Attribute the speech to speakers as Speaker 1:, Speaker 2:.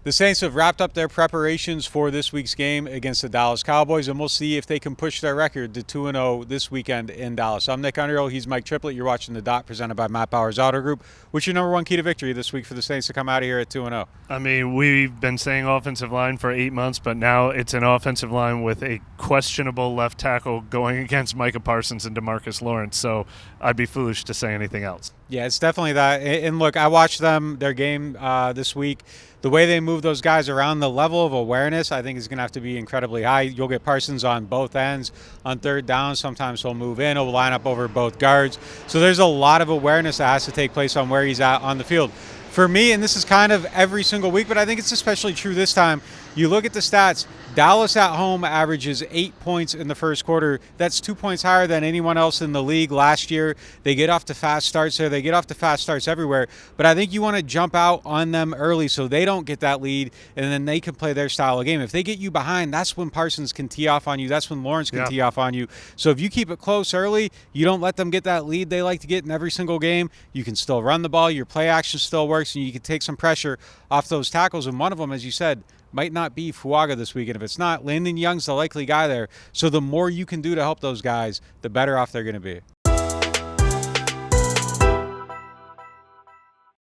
Speaker 1: The Saints have wrapped up their preparations for this week's game against the Dallas Cowboys, and we'll see if they can push their record to 2-0 this weekend in Dallas. I'm Nick Underhill. He's Mike Triplett. You're watching The Dot, presented by Matt Bauer's Auto Group. What's your number one key to victory this week for the Saints to come out of here at 2-0?
Speaker 2: I mean, we've been saying offensive line for 8 months, but now it's an offensive line with a questionable left tackle going against Micah Parsons and DeMarcus Lawrence, so I'd be foolish to say anything else.
Speaker 1: Yeah, it's definitely that. And look, I watched their game this week. The way they move those guys around, the level of awareness, I think is going to have to be incredibly high. You'll get Parsons on both ends. On third down, sometimes he'll move in. He'll line up over both guards. So there's a lot of awareness that has to take place on where he's at on the field. For me, and this is kind of every single week, but I think it's especially true this time, you look at the stats, Dallas at home averages 8 points in the first quarter. That's 2 points higher than anyone else in the league last year. They get off to fast starts there. They get off to fast starts everywhere. But I think you want to jump out on them early so they don't get that lead, and then they can play their style of game. If they get you behind, that's when Parsons can tee off on you. That's when Lawrence can tee off on you. So if you keep it close early, you don't let them get that lead they like to get in every single game, you can still run the ball. Your play action still works, and you can take some pressure off those tackles. And one of them, as you said, might not be Fuaga this week. And if it's not, Landon Young's the likely guy there. So the more you can do to help those guys, the better off they're going to be.